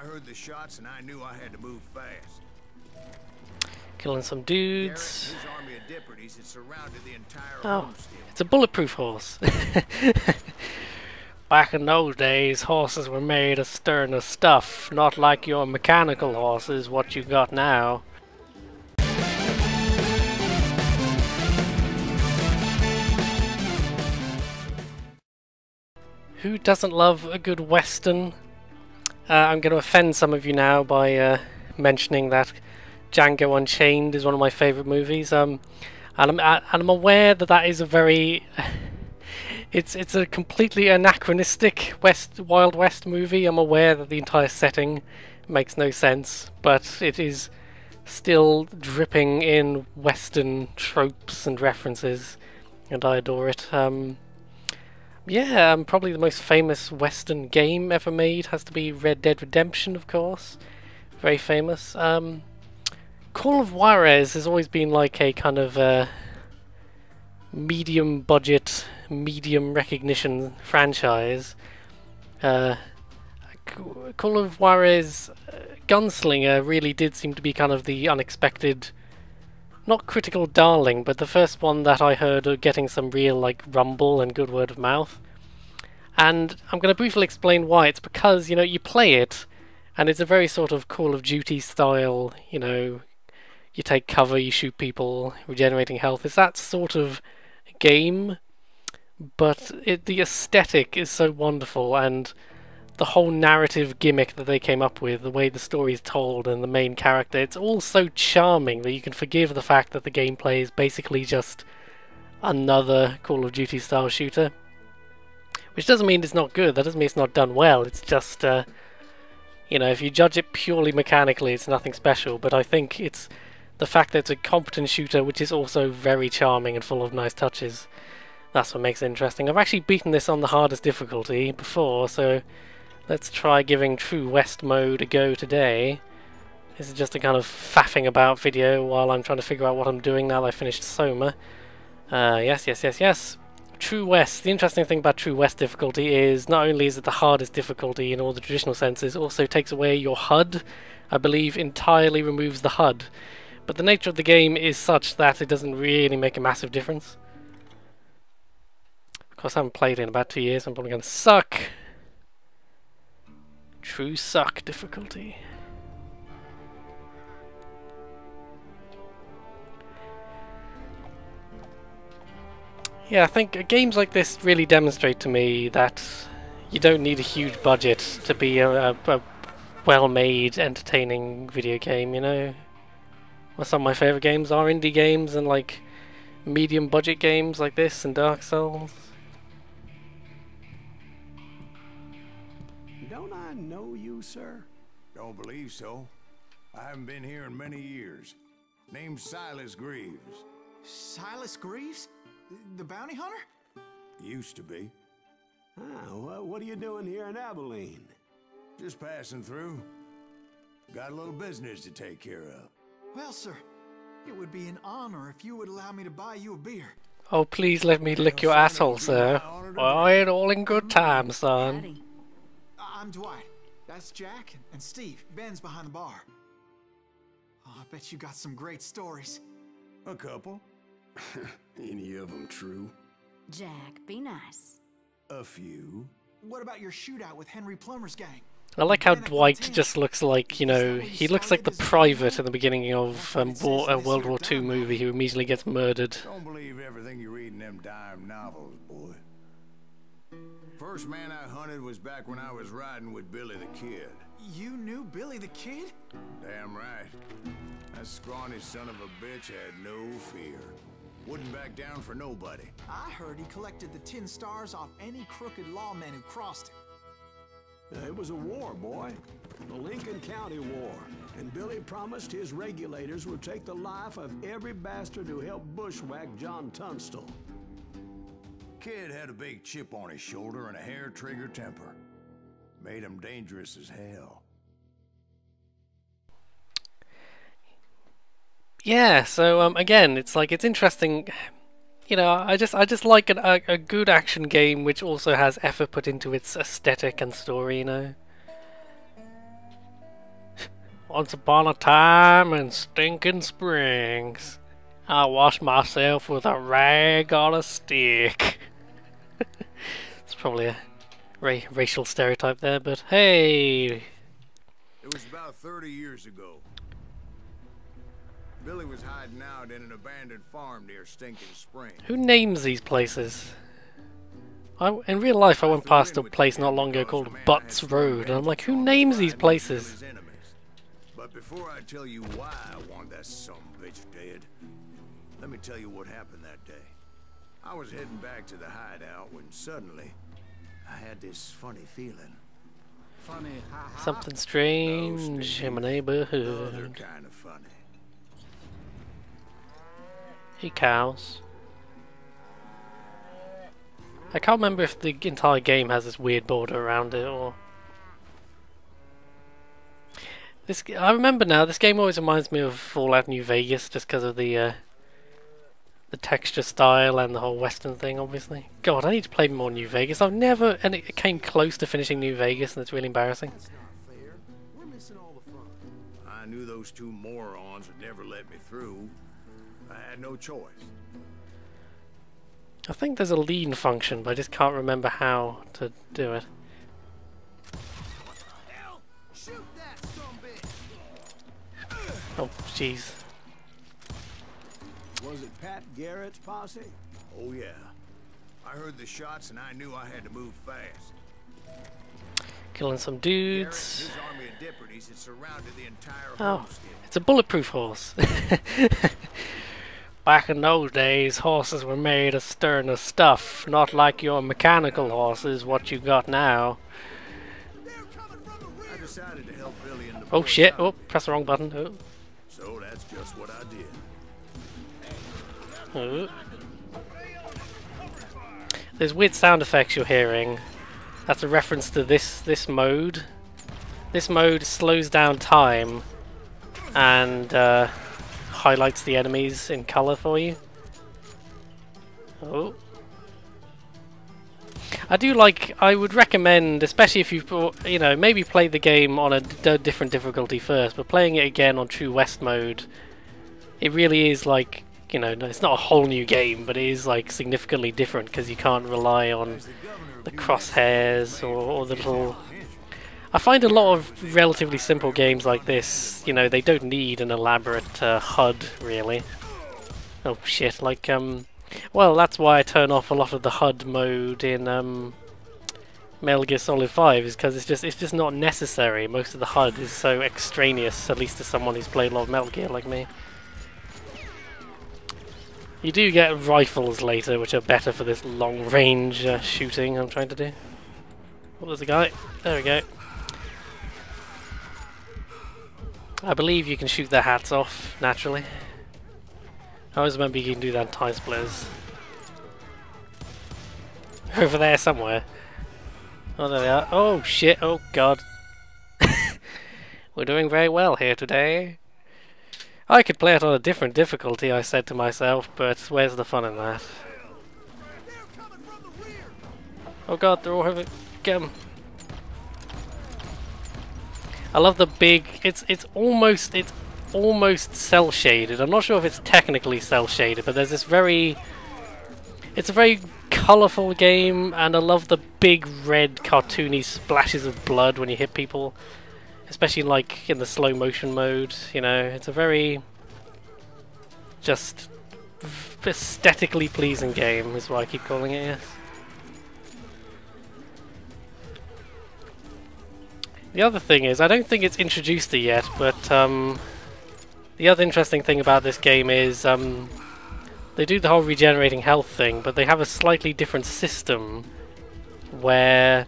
heard the shots and I knew I had to move fast. Killing some dudes. His army of deputies had surrounded the entire Oh, homestead. it's a bulletproof horse. Back in those days, horses were made of sterner stuff, not like your mechanical horses, what you got now. Who doesn't love a good western? I'm going to offend some of you now by mentioning that Django Unchained is one of my favourite movies. And I'm aware that that is a very... it's a completely anachronistic Wild West movie. I'm aware that the entire setting makes no sense, but it is still dripping in western tropes and references, and I adore it. Yeah, probably the most famous western game ever made has to be Red Dead Redemption, of course. Very famous. Call of Juarez has always been like a kind of medium budget, medium recognition franchise. Call of Juarez Gunslinger really did seem to be kind of the unexpected, not critical darling, but the first one that I heard getting some real like rumble and good word of mouth. And I'm going to briefly explain why. It's because, you know, you play it and it's a very sort of Call of Duty style, you know, you take cover, you shoot people, regenerating health. It's that sort of game, but the aesthetic is so wonderful, and the whole narrative gimmick that they came up with, the way the story is told and the main character, it's all so charming that you can forgive the fact that the gameplay is basically just another Call of Duty style shooter. Which doesn't mean it's not good, that doesn't mean it's not done well, it's just, you know, if you judge it purely mechanically, it's nothing special, but I think it's the fact that it's a competent shooter which is also very charming and full of nice touches. That's what makes it interesting. I've actually beaten this on the hardest difficulty before, so let's try giving True West mode a go today. This is just a kind of faffing about video while I'm trying to figure out what I'm doing now that I finished Soma. Yes. True West. The interesting thing about True West difficulty is not only is it the hardest difficulty in all the traditional senses, it also takes away your HUD. I believe entirely removes the HUD. But the nature of the game is such that it doesn't really make a massive difference. Of course, I haven't played in about 2 years. I'm probably going to suck. True suck difficulty. Yeah, I think games like this really demonstrate to me that you don't need a huge budget to be a well-made, entertaining video game, you know? Well, some of my favourite games are indie games and like medium budget games like this and Dark Souls. Don't I know you, sir? Don't believe so. I haven't been here in many years. Name's Silas Greaves. Silas Greaves? The bounty hunter? Used to be. Ah, what are you doing here in Abilene? Just passing through. Got a little business to take care of. Well, sir, it would be an honor if you would allow me to buy you a beer. Oh, please let me lick your asshole, sir. Oh, it's all in good time, son. I'm Dwight. That's Jack and Steve. Ben's behind the bar. Oh, I bet you got some great stories. A couple. Any of them true? Jack, be nice. A few. What about your shootout with Henry Plummer's gang? I like how Dwight just looks like, you know, he looks like the private at the beginning of a World War II movie who immediately gets murdered. Don't believe everything you read in them dime novels, boy. First man I hunted was back when I was riding with Billy the Kid. You knew Billy the Kid? Damn right. That scrawny son of a bitch had no fear. Wouldn't back down for nobody. I heard he collected the 10 stars off any crooked lawman who crossed him. It was a war, boy. The Lincoln County War. And Billy promised his regulators would take the life of every bastard who helped bushwhack John Tunstall. Kid had a big chip on his shoulder and a hair-trigger temper. Made him dangerous as hell. Yeah, so again, it's like, it's interesting. You know, I just like a good action game which also has effort put into its aesthetic and story, you know. Once upon a time in Stinking Springs, I washed myself with a rag on a stick. It's probably a racial stereotype there, but hey! It was about 30 years ago. Billy was hiding out in an abandoned farm near Stinking Springs. Who names these places? In real life, I went past a place not long ago called Butts Road, and I'm like, who names these places? But before I tell you why I want that son of a bitch dead, let me tell you what happened that day. I was heading back to the hideout when suddenly I had this funny feeling. Funny, ha-ha. Something strange in my Other neighborhood. kind of funny. Hey, cows. I can't remember if the entire game has this weird border around it or... I remember now, this game always reminds me of Fallout New Vegas just because of the texture style and the whole western thing, obviously. God, I need to play more New Vegas. I've never... and it came close to finishing New Vegas and it's really embarrassing. I knew those two morons would never let me through. I had no choice. I think there's a lean function, but I just can't remember how to do it. Oh, jeez. Was it Pat Garrett's posse? Oh yeah. I heard the shots and I knew I had to move fast. Killing some Garrett and dudes. his army of deputies had surrounded the entire Oh, homestead. it's a bulletproof horse. Back in those days, horses were made of sterner stuff, not like your mechanical horses, what you got now. I decided to help Billy and the Oh boys shit, out. oh, press the wrong button. Oh. So that's just what I did. Oh. There's weird sound effects you're hearing. That's a reference to this mode. This mode slows down time and highlights the enemies in color for you. Oh. I would recommend, especially if you've, maybe played the game on a different difficulty first, but playing it again on True West mode, it really is like, it's not a whole new game, but it is like significantly different because you can't rely on the crosshairs or the little... I find a lot of relatively simple games like this, they don't need an elaborate HUD, really. Oh shit, well, that's why I turn off a lot of the HUD mode in Metal Gear Solid 5, is because it's just not necessary. Most of the HUD is so extraneous, at least to someone who's played a lot of Metal Gear like me. You do get rifles later, which are better for this long-range shooting I'm trying to do. Oh, there's a guy. There we go. I believe you can shoot their hats off, naturally. I always remember you can do that in Time Splitters. Over there somewhere. Oh, there they are. Oh, shit. Oh, God. We're doing very well here today. I could play it on a different difficulty, I said to myself, but where's the fun in that? Oh, God, they're all over... Get 'em. I love the big... It's almost cell shaded. I'm not sure if it's technically cell shaded, but there's this very... It's a very colourful game, and I love the big red cartoony splashes of blood when you hit people, especially like in the slow motion mode. It's a very just aesthetically pleasing game, is what I keep calling it. Yes. The other thing is, I don't think it's introduced it yet, but the other interesting thing about this game is they do the whole regenerating health thing, but they have a slightly different system where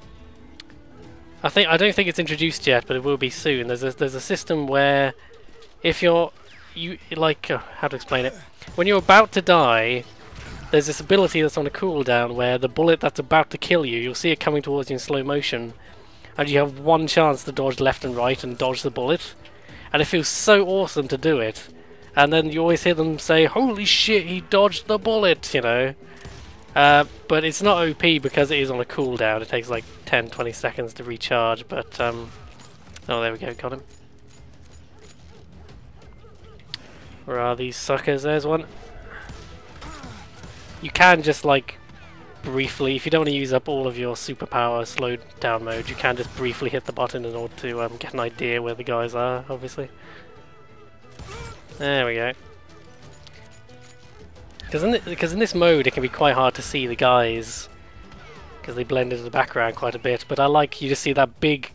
I don't think it's introduced yet, but it will be soon. There's a system where if how to explain it? When you're about to die, there's this ability that's on a cooldown where the bullet that's about to kill you, you'll see it coming towards you in slow motion, and you have one chance to dodge left and right and dodge the bullet, and it feels so awesome to do it. And then you always hear them say, "Holy shit, he dodged the bullet," But it's not OP because it is on a cooldown. It takes like 10-20 seconds to recharge, but oh, there we go, got him. Where are these suckers? There's one. You can just like briefly, if you don't want to use up all of your superpower slowed down mode, you can just briefly hit the button in order to get an idea where the guys are, obviously. There we go. Because in this mode it can be quite hard to see the guys, because they blend into the background quite a bit, but I like you to see that big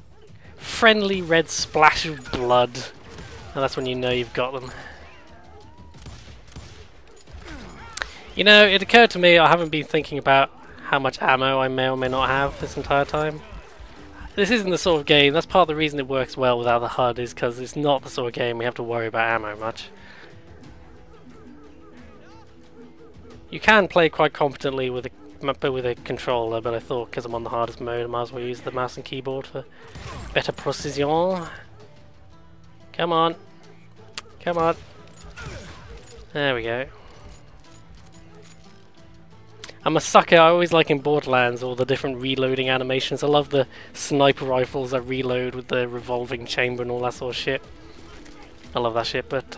friendly red splash of blood, and that's when you know you've got them. You know, it occurred to me I haven't been thinking about how much ammo I may or may not have this entire time. This isn't the sort of game, that's part of the reason it works well without the HUD, is because it's not the sort of game we have to worry about ammo much. You can play quite competently with a controller, but I thought because I'm on the hardest mode I might as well use the mouse and keyboard for better precision. Come on. Come on. There we go. I'm a sucker, I always like in Borderlands all the different reloading animations. I love the sniper rifles that reload with the revolving chamber and all that sort of shit. I love that shit, but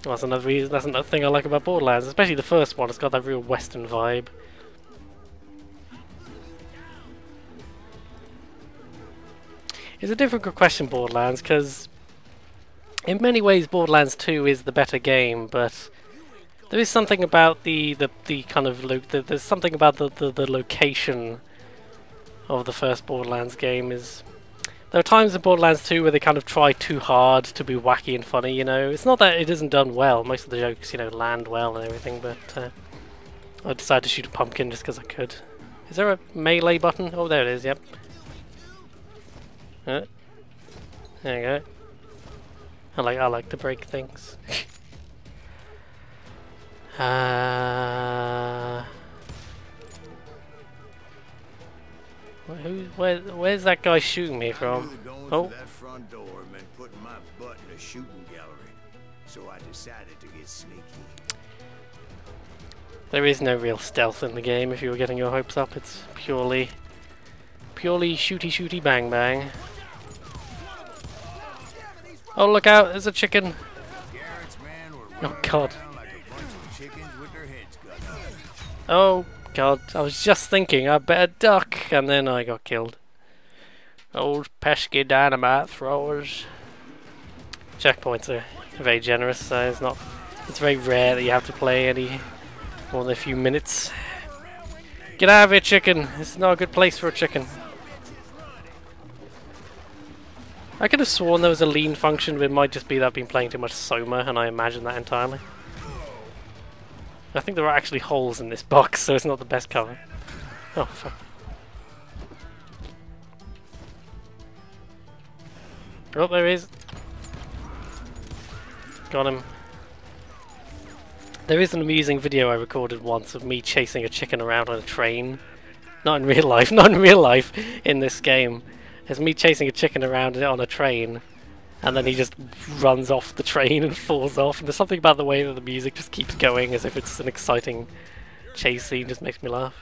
that's another reason, that's another thing I like about Borderlands, especially the first one. It's got that real Western vibe. It's a difficult question, Borderlands, because in many ways Borderlands 2 is the better game, but there is something about the kind of there's something about the location of the first Borderlands game. There are times in Borderlands 2 where they kind of try too hard to be wacky and funny, you know. It's not that it isn't done well, most of the jokes, you know, land well and everything, but I decided to shoot a pumpkin just because I could. Is there a melee button? Oh, there it is, yep. There you go. I like to break things. Where's that guy shooting me from? Oh. That front door meant putting my butt in a shooting gallery, so I decided to get sneaky. There is no real stealth in the game if you were getting your hopes up. It's purely shooty bang bang. Oh, look out, there's a chicken. Oh god. Oh god, I was just thinking I better duck, and then I got killed. Old pesky dynamite throwers. Checkpoints are very generous, so it's very rare that you have to play any more than a few minutes. Get out of here, chicken! This is not a good place for a chicken. I could have sworn there was a lean function, but it might just be that I've been playing too much Soma, and I imagined that entirely. I think there are actually holes in this box, so it's not the best cover. Oh, fuck. Oh, there he is. Got him. There is an amusing video I recorded once of me chasing a chicken around on a train. Not in real life, not in real life, in this game. It's me chasing a chicken around on a train, and then he just runs off the train and falls off. And there's something about the way that the music just keeps going as if it's an exciting chase scene, just makes me laugh.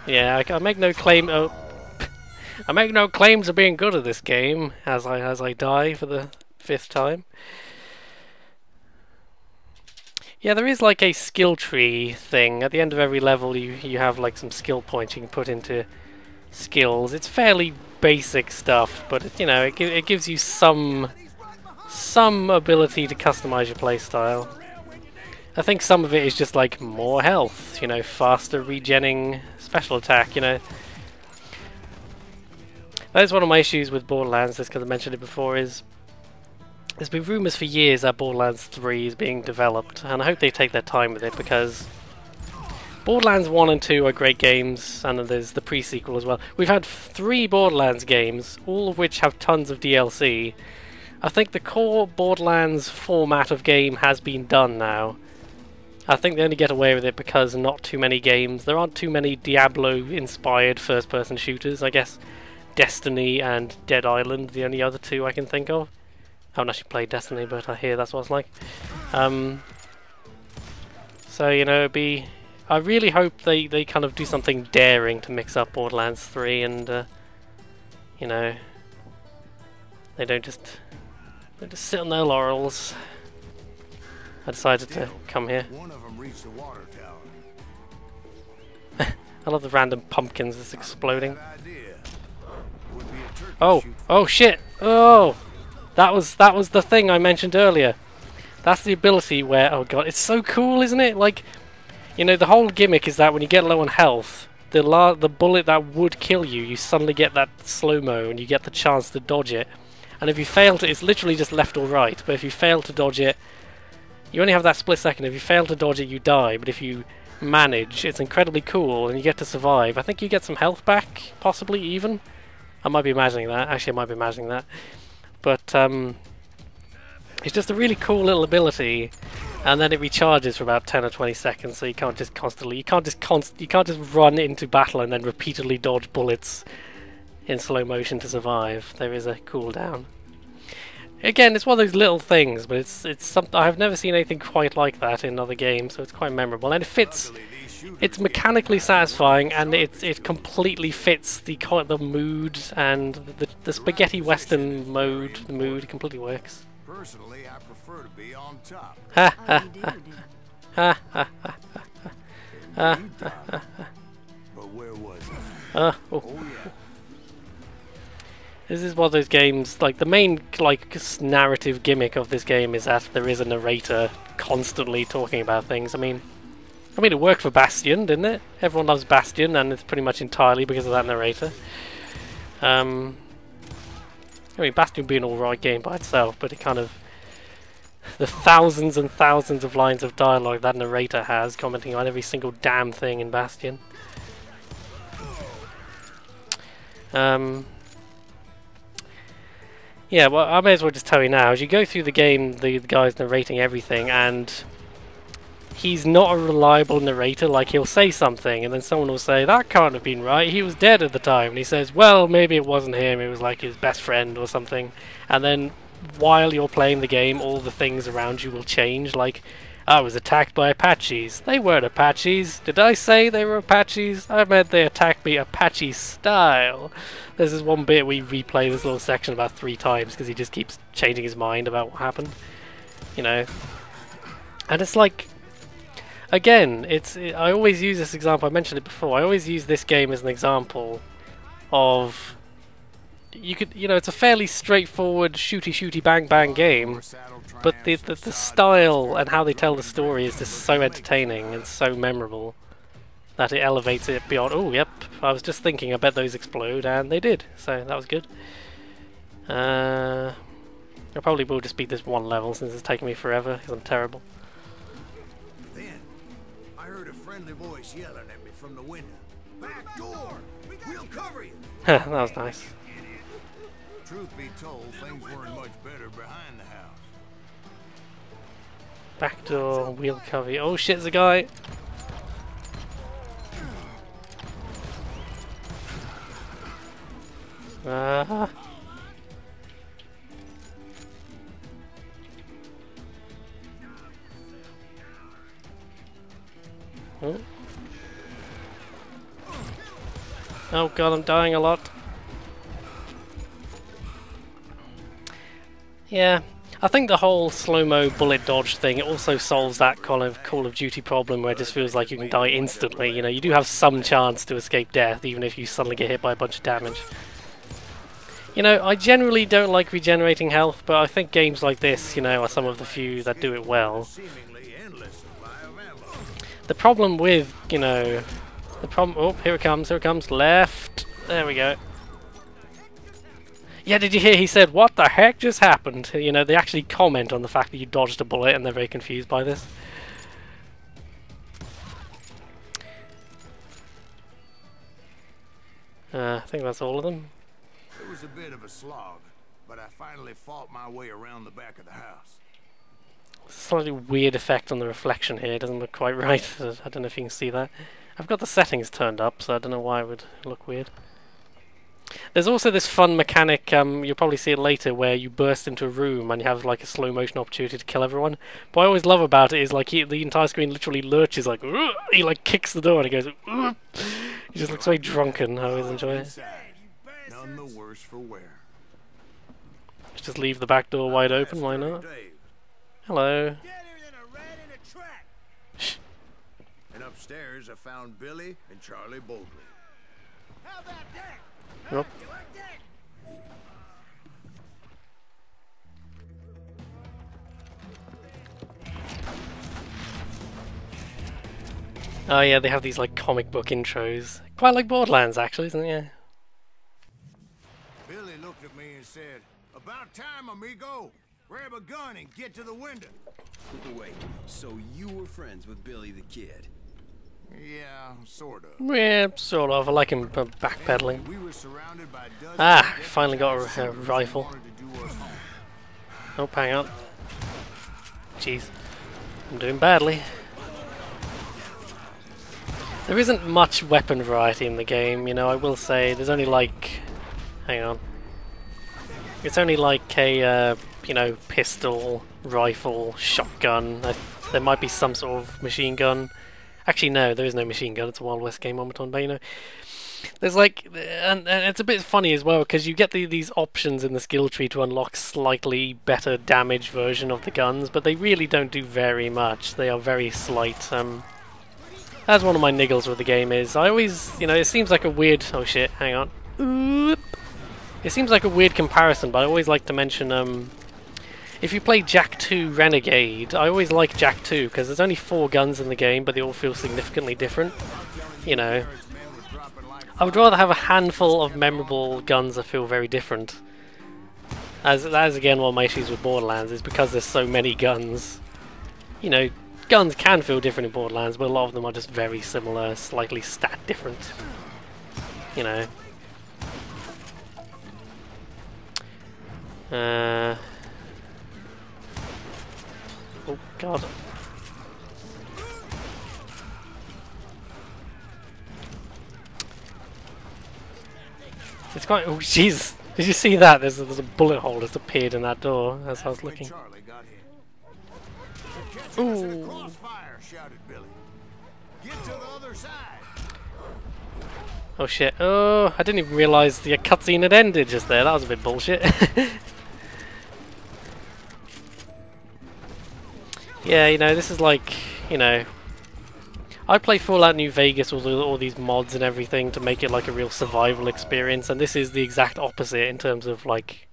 Yeah, I make no claim. Oh, I make no claims of being good at this game as I die for the 5th time. Yeah, there is like a skill tree thing. At the end of every level you have like some skill points you can put into skills. It's fairly basic stuff, but you know, it gives you some ability to customize your playstyle. I think some of it is just like more health, you know, faster regenning special attack, you know. That is one of my issues with Borderlands, just because I mentioned it before, is there's been rumours for years that Borderlands 3 is being developed, and I hope they take their time with it, because Borderlands 1 and 2 are great games, and then there's the pre-sequel as well. We've had 3 Borderlands games, all of which have tons of DLC. I think the core Borderlands format of game has been done now. I think they only get away with it because not too many games, there aren't too many Diablo-inspired first-person shooters. I guess Destiny and Dead Island, the only other 2 I can think of. I haven't actually played Destiny, but I hear that's what it's like. So, you know, it'd be I really hope they kind of do something daring to mix up Borderlands 3 and, you know, they don't just sit on their laurels. I decided to come here. One of them reached the water tower. I love the random pumpkins that's exploding. Bad idea. Would be a turkey Oh, shoot. oh shit! Oh, that was the thing I mentioned earlier. That's the ability where, oh god, it's so cool, isn't it? Like, you know, the whole gimmick is that when you get low on health, the bullet that would kill you, you suddenly get that slow-mo and you get the chance to dodge it. And if you fail to, it's literally just left or right, but if you fail to dodge it, you only have that split second. If you fail to dodge it, you die, but if you manage, it's incredibly cool and you get to survive. I think you get some health back, possibly even. I might be imagining that. Actually, I might be imagining that. But, it's just a really cool little ability, and then it recharges for about 10 or 20 seconds, so you can't just constantly, you can't just run into battle and then repeatedly dodge bullets in slow motion to survive. There is a cooldown. Again, it's one of those little things, but it's something I've never seen anything quite like that in other games, so it's quite memorable, and it fits. It's mechanically satisfying, and it completely fits the mood and the spaghetti western mode. The mood completely works. Personally, I prefer to be on top. Ha Oh, ha you do, ha do. ha ha ha. But where was Oh. Oh yeah. This is one of those games, like, the main, like, narrative gimmick of this game is that there is a narrator constantly talking about things. I mean, it worked for Bastion, didn't it? Everyone loves Bastion, and it's pretty much entirely because of that narrator. I mean, Bastion would be an alright game by itself, but it kind of... the thousands and thousands of lines of dialogue that narrator has, commenting on every single damn thing in Bastion. Yeah, well, I may as well just tell you now. As you go through the game, the guy's narrating everything, and he's not a reliable narrator. Like, he'll say something, and then someone will say, that can't have been right, he was dead at the time. And he says, well, maybe it wasn't him, it was like his best friend or something. And then, while you're playing the game, all the things around you will change. Like, I was attacked by Apaches. They weren't Apaches. Did I say they were Apaches? I meant they attacked me Apache style. There's this one bit we replay this little section about 3 times because he just keeps changing his mind about what happened. You know. And it's like... again, I always use this example, I mentioned it before, I always use this game as an example of... it's a fairly straightforward shooty bang bang game, but the style and how they tell the story is just so entertaining and so memorable that it elevates it beyond, oh yep, I was just thinking I bet those explode, and they did, so that was good. I probably will just beat this one level since it's taken me forever, because I'm terrible. Then I heard a friendly voice yelling at me from the window. Back door! We'll cover you! That was nice. Truth be told, things weren't much better behind the house. Back door, wheel cover. Oh shit, there's a guy! Ah. Oh. Oh god, I'm dying a lot. Yeah, I think the whole slow-mo bullet dodge thing, it also solves that kind of Call of Duty problem where it just feels like you can die instantly. You know, you do have some chance to escape death, even if you suddenly get hit by a bunch of damage. You know, I generally don't like regenerating health, but I think games like this, you know, are some of the few that do it well. The problem with, you know, oh, here it comes, left, there we go. Yeah, did you hear he said, what the heck just happened? You know, they actually comment on the fact that you dodged a bullet and they're very confused by this. I think that's all of them. It was a bit of a slog, but I finally fought my way around the back of the house. Slightly weird effect on the reflection here, it doesn't look quite right. I don't know if you can see that. I've got the settings turned up, so I don't know why it would look weird. There's also this fun mechanic, you'll probably see it later, where you burst into a room and you have like a slow motion opportunity to kill everyone. But what I always love about it is like the entire screen literally lurches, like he like kicks the door and he goes. He just looks very drunken. I always enjoy it. None the worse for wear. Just leave the back door wide open. Why not? Hello. Shh. And upstairs I found Billy and Charlie Boldly. How about that? Nope. Oh yeah, they have these like comic book intros. Quite like Borderlands actually, isn't it? Yeah. Billy looked at me and said, "About time, amigo. Grab a gun and get to the window." Wait, so you were friends with Billy the Kid? Yeah, sort of. Yeah, sort of. I like him backpedaling. We were surrounded by dozens Ah, of finally got deputies a who rifle. wanted to do us harm. Oh, hang on. Jeez. I'm doing badly. There isn't much weapon variety in the game, you know, I will say. There's only like... Hang on. It's only like a, you know, pistol, rifle, shotgun. There might be some sort of machine gun. Actually, no, there is no machine gun. It's a Wild West game, but you know, there's like, and it's a bit funny as well because you get these options in the skill tree to unlock slightly better damage version of the guns, but they really don't do very much. They are very slight. That's one of my niggles with the game is I always, you know, it seems like a weird. Oh shit! Hang on. Oop. It seems like a weird comparison, but I always like to mention if you play Jak 2 Renegade, I always like Jak 2 because there's only 4 guns in the game, but they all feel significantly different. You know, I would rather have a handful of memorable guns that feel very different. As again one of my issues with Borderlands is because there's so many guns. You know, guns can feel different in Borderlands, but a lot of them are just very similar, slightly stat different. You know. Oh god. It's quite. Oh jeez! Did you see that? There's a bullet hole that's appeared in that door as I was looking. Charlie got hit. "They're catching us in a crossfire," shouted Billy. "Get to the other side." Oh shit! Oh, I didn't even realise the cutscene had ended just there. That was a bit bullshit. Yeah, you know, this is like, you know, I play Fallout New Vegas with all these mods and everything to make it like a real survival experience, and this is the exact opposite in terms of like,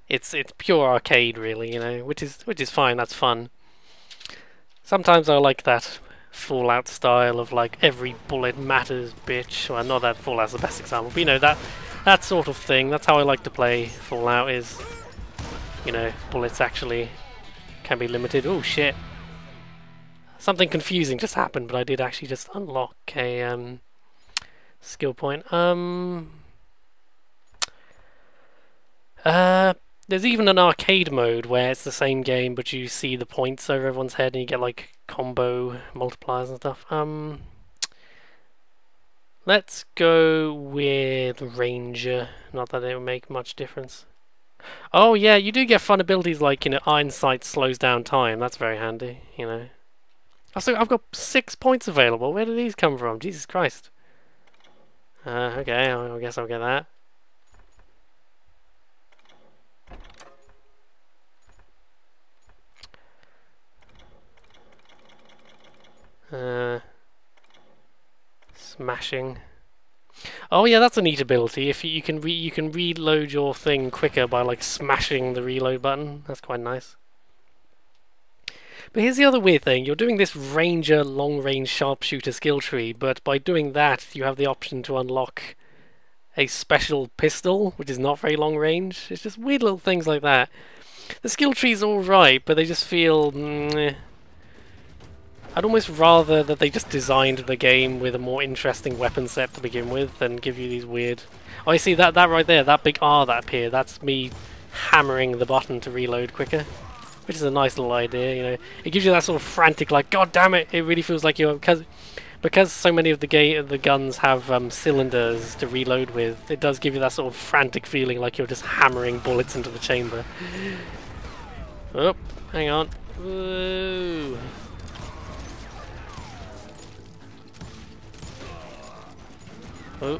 it's pure arcade really, you know, which is fine. That's fun. Sometimes I like that Fallout style of like every bullet matters, bitch. Well, not that Fallout's the best example, but you know that sort of thing. That's how I like to play Fallout. Is, you know, bullets actually can be limited. Oh shit! Something confusing just happened, but I did actually just unlock a skill point. There's even an arcade mode where it's the same game, but you see the points over everyone's head, and you get like combo multipliers and stuff. Let's go with Ranger. Not that it will make much difference. Oh yeah, you do get fun abilities like, you know, Iron Sight slows down time. That's very handy, you know. I've got 6 points available. Where do these come from? Jesus Christ. Okay, I guess I'll get that. Smashing. Oh yeah, that's a neat ability. If you can reload your thing quicker by like smashing the reload button. That's quite nice. But here's the other weird thing. You're doing this Ranger long-range sharpshooter skill tree, but by doing that, you have the option to unlock a special pistol, which is not very long range. It's just weird little things like that. The skill tree's alright, but they just feel... I'd almost rather that they just designed the game with a more interesting weapon set to begin with than give you these weird... Oh, you see that right there, that big R that appeared, that's me hammering the button to reload quicker. Which is a nice little idea, you know. It gives you that sort of frantic, like, God damn it, it really feels like you're... But because so many of the guns have cylinders to reload with, it does give you that sort of frantic feeling like you're just hammering bullets into the chamber. Oh, hang on. Whoa. Oh.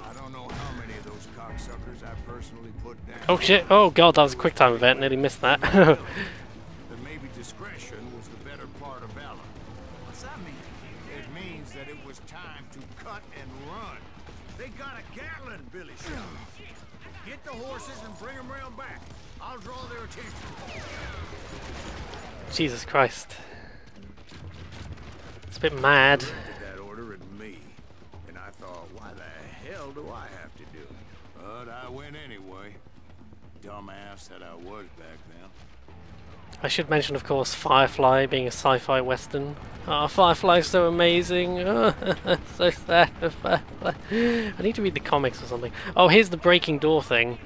I don't know how many of those cocksuckers I personally put down. Oh shit! Oh god, that was a quick time event. Nearly missed that. That maybe discretion was the better part of valor. What's that mean? It means that it was time to cut and run. They got a Gatling, Billy shouted. Get the horses and bring them round back. I'll draw their attention. Jesus Christ! It's a bit mad. That order at me, and I thought, why the hell do I have to do it? But I went anyway. Dumbass that I was back then. I should mention, of course, Firefly being a sci-fi western. Oh, Firefly's so amazing. Oh, so sad for Firefly. I need to read the comics or something. Oh, here's the breaking door thing.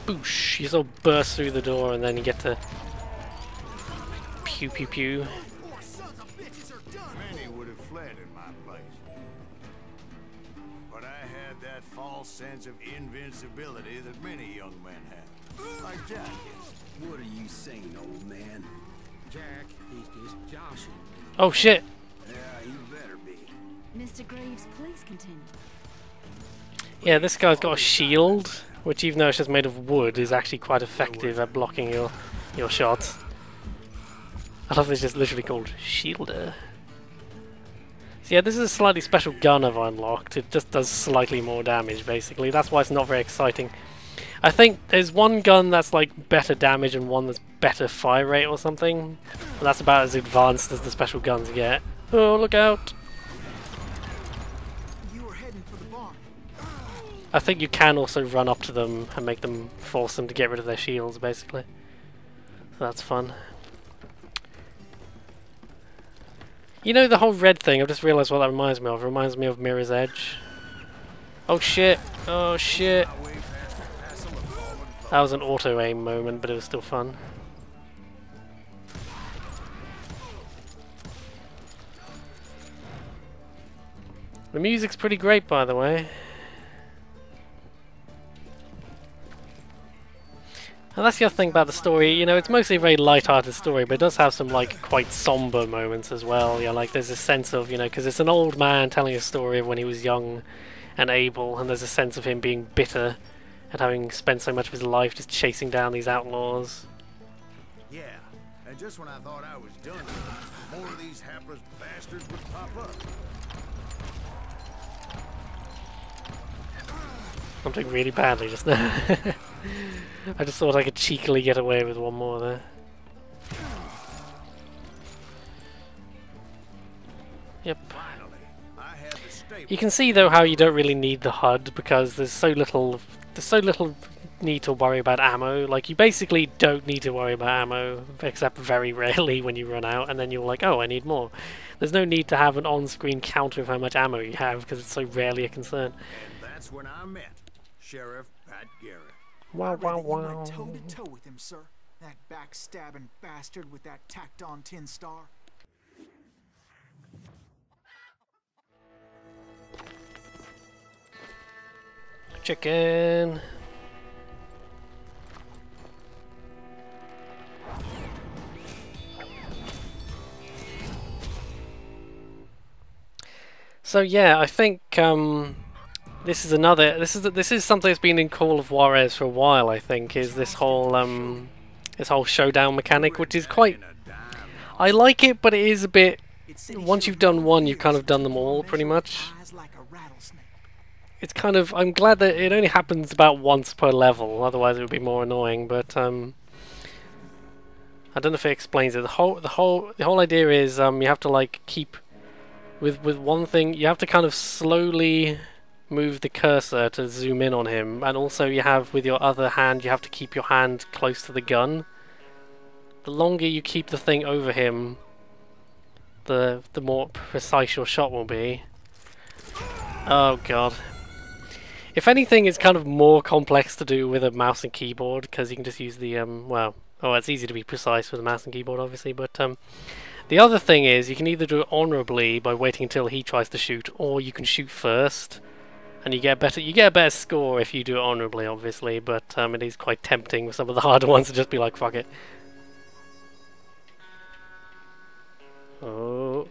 Boosh! You sort of burst through the door and then you get to pew pew pew. Many would have fled in my place. But I had that false sense of invincibility that many young men have. Like Jack is. What are you saying, old man? Jack, he's just joshing. Oh shit! Yeah, you better be. Mr. Graves, please continue. Yeah, this guy's got a shield, which even though it's just made of wood, is actually quite effective at blocking your shots. I love it's just literally called Shielder. So yeah, this is a slightly special gun I've unlocked. It just does slightly more damage, basically. That's why it's not very exciting. I think there's one gun that's like better damage and one that's better fire rate or something. And that's about as advanced as the special guns get. Oh, look out! You were heading for the barn. I think you can also run up to them and make them force them to get rid of their shields, basically. So that's fun. You know the whole red thing, I've just realised what that reminds me of. It reminds me of Mirror's Edge. Oh shit! Oh shit! That was an auto-aim moment, but it was still fun. The music's pretty great, by the way. And that's the other thing about the story, you know, it's mostly a very light-hearted story, but it does have some, like, quite somber moments as well. You know, like, there's a sense of, you know, because it's an old man telling a story of when he was young and able, and there's a sense of him being bitter and having spent so much of his life just chasing down these outlaws. Yeah, and just when I thought I was done, more of these hapless bastards would pop up. I'm doing really badly just now. I just thought I could cheekily get away with one more there. Yep. You can see though how you don't really need the HUD because there's so little need to worry about ammo. Like you basically don't need to worry about ammo except very rarely when you run out and then you're like, oh, I need more. There's no need to have an on-screen counter of how much ammo you have because it's so rarely a concern. And that's when I met Sheriff Pat Garrett. Wow, wow, You wow. went toe to toe with him, sir. That backstabbing bastard with that tacked-on tin star. Chicken. So yeah, I think this is something that's been in Call of Juarez for a while. I think is this whole showdown mechanic, which is quite. I like it, but it is a bit. Once you've done one, you've kind of done them all, pretty much. It's kind of. I'm glad that it only happens about once per level. Otherwise, it would be more annoying. But I don't know if it explains it. The whole idea is you have to like keep with one thing. You have to kind of slowly move the cursor to zoom in on him, and also you have with your other hand you have to keep your hand close to the gun. The longer you keep the thing over him, the more precise your shot will be. Oh god. If anything, it's kind of more complex to do with a mouse and keyboard because you can just use the well, it's easy to be precise with a mouse and keyboard obviously, but The other thing is, you can either do it honourably by waiting until he tries to shoot, or you can shoot first, and you get a better score if you do it honourably, obviously. But it is quite tempting with some of the harder ones to just be like, fuck it. Oh.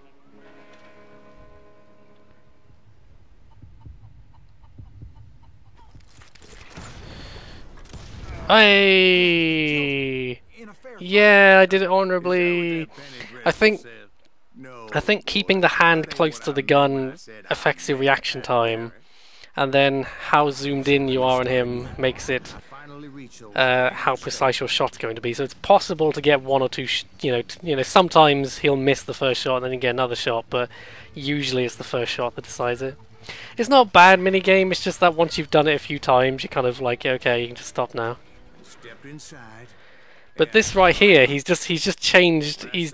Hey! Yeah, I did it honourably. I think keeping the hand close to the gun affects your reaction time, and then how zoomed in you are on him makes it how precise your shot's going to be. So it's possible to get one or two. Sometimes he'll miss the first shot, and then you get another shot, but usually it's the first shot that decides it. It's not a bad minigame. It's just that once you've done it a few times, you're kind of like, okay, you can just stop now. But this right here, he's just changed his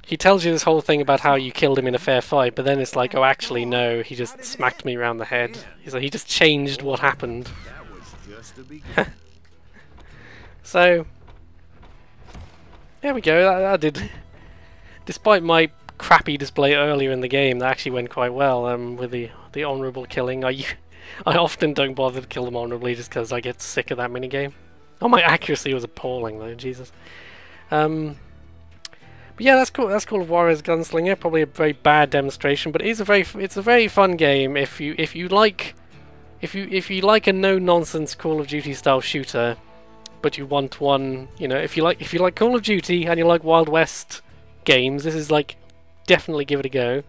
he tells you this whole thing about how you killed him in a fair fight, but then it's like, oh actually no, he just smacked me around the head. So he just changed what happened. So there we go, that did, despite my crappy display earlier in the game, that actually went quite well with the honourable killing. I often don't bother to kill them honourably just because I get sick of that minigame. Oh, my accuracy was appalling though, Jesus. But yeah, that's cool. That's Call of Juarez Gunslinger. Probably a very bad demonstration, but it's a very fun game if you like a no nonsense Call of Duty style shooter, but you want one. If you like Call of Duty and you like Wild West games, this is like, definitely give it a go.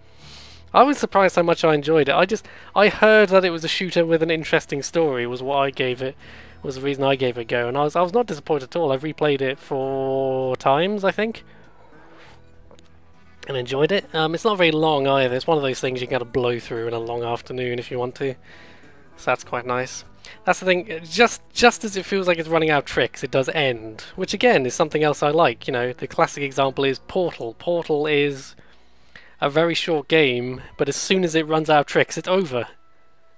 I was surprised how much I enjoyed it. I heard that it was a shooter with an interesting story was the reason I gave it a go, and I was not disappointed at all. I've replayed it 4 times, I think, and enjoyed it. It's not very long either. It's one of those things you can kind of blow through in a long afternoon if you want to. So that's quite nice. That's the thing. Just as it feels like it's running out of tricks, it does end, which again is something else I like. The classic example is Portal. Portal is a very short game, but as soon as it runs out of tricks, it's over.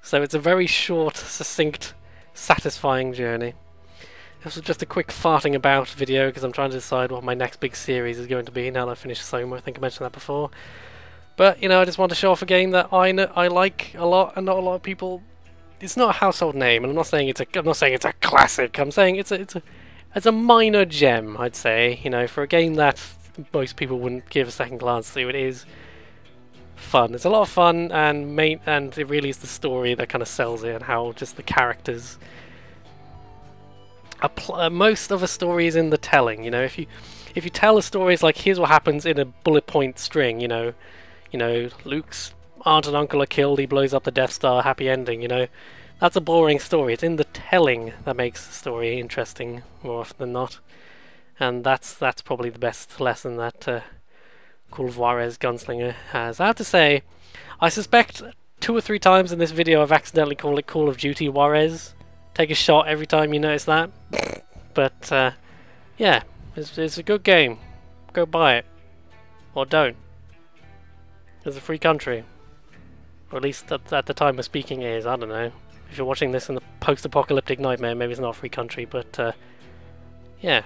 So it's a very short, succinct, satisfying journey. This was just a quick farting about video because I'm trying to decide what my next big series is going to be now that I've finished Soma. I think I mentioned that before. But I just want to show off a game that I like a lot, and not a lot of people. It's not a household name, and I'm not saying it's a classic. I'm saying it's a minor gem, I'd say. For a game that most people wouldn't give a second glance to, it is fun. It's a lot of fun, and it really is the story that kind of sells it, and how just the characters. Most of a story is in the telling. If you tell a story, it's like, here's what happens in a bullet point string. Luke's aunt and uncle are killed. He blows up the Death Star. Happy ending. That's a boring story. It's in the telling that makes the story interesting more often than not, and that's probably the best lesson that Call of Juarez Gunslinger has. I have to say, I suspect 2 or 3 times in this video I've accidentally called it Call of Duty Juarez. Take a shot every time you notice that. But yeah, it's a good game. Go buy it, or don't. It's a free country, or at least at the time of speaking it is. I don't know. If you're watching this in the post-apocalyptic nightmare, maybe it's not a free country, but yeah.